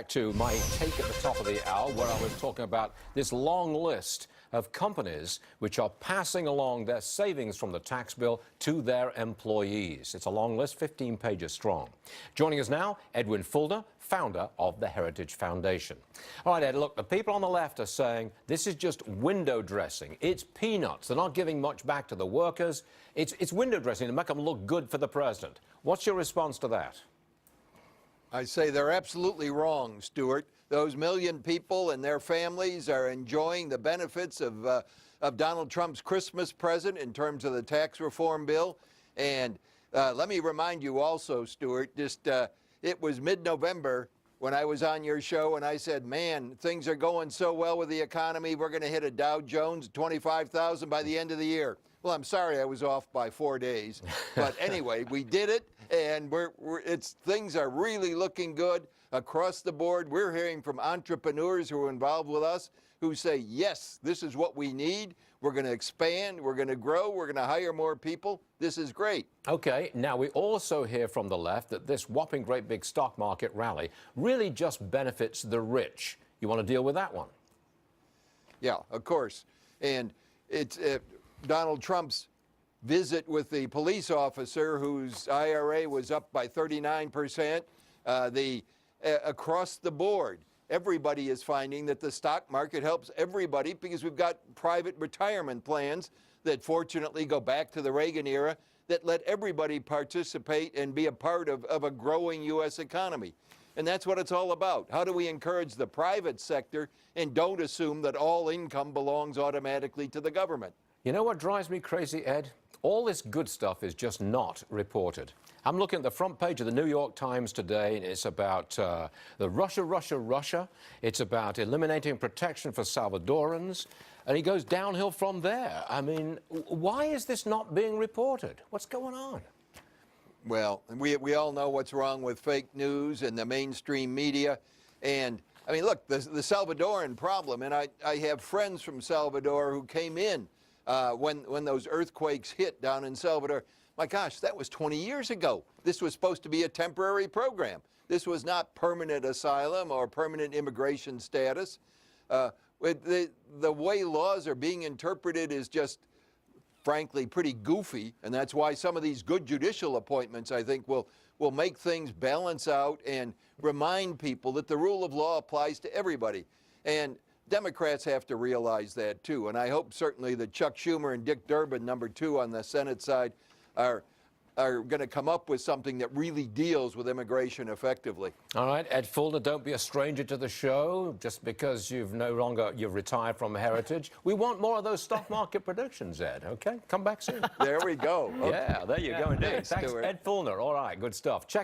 back to my take at the top of the hour where I was talking about this long list of companies which are passing along their savings from the tax bill to their employees. It's a long list, 15 pages strong. Joining us now, Ed Feulner, founder of the Heritage Foundation. All right, Ed, look, the people on the left are saying this is just window dressing. It's peanuts. They're not giving much back to the workers. It's window dressing to make them look good for the president. What's your response to that? I say they're absolutely wrong, Stuart. Those million people and their families are enjoying the benefits of Donald Trump's Christmas present in terms of the tax reform bill. And let me remind you also, Stuart, it was mid-November when I was on your show and I said, man, things are going so well with the economy, we're going to hit a Dow Jones 25,000 by the end of the year. Well, I'm sorry I was off by 4 days. But anyway, we did it, and things are really looking good across the board. We're hearing from entrepreneurs who are involved with us who say, yes, this is what we need. We're going to expand. We're going to grow. We're going to hire more people. This is great. Okay, now we also hear from the left that this whopping great big stock market rally really just benefits the rich. You want to deal with that one? Yeah, of course. And it's Donald Trump's visit with the police officer whose IRA was up by 39%, across the board. Everybody is finding that the stock market helps everybody because we've got private retirement plans that fortunately go back to the Reagan era that let everybody participate and be a part of a growing U.S. economy. And that's what it's all about. How do we encourage the private sector and don't assume that all income belongs automatically to the government? You know what drives me crazy, Ed? All this good stuff is just not reported. I'm looking at the front page of the New York Times today, and it's about the Russia. It's about eliminating protection for Salvadorans, and he goes downhill from there. I mean, why is this not being reported? What's going on? Well, we all know what's wrong with fake news and the mainstream media. And, I mean, look, the Salvadoran problem, and I have friends from Salvador who came in when those earthquakes hit down in Salvador. My gosh, that was 20 years ago. This was supposed to be a temporary program. This was not permanent asylum or permanent immigration status. The way laws are being interpreted is just, frankly, pretty goofy, and that's why some of these good judicial appointments, I think, will make things balance out and remind people that the rule of law applies to everybody. And Democrats have to realize that, too. And I hope certainly that Chuck Schumer and Dick Durbin, number 2 on the Senate side, are going to come up with something that really deals with immigration effectively. All right, Ed Feulner, don't be a stranger to the show just because you've retired from Heritage. We want more of those stock market predictions, Ed, okay? Come back soon. There we go. Okay. Yeah, there you go indeed. Thanks, Ed Feulner. All right, good stuff. Check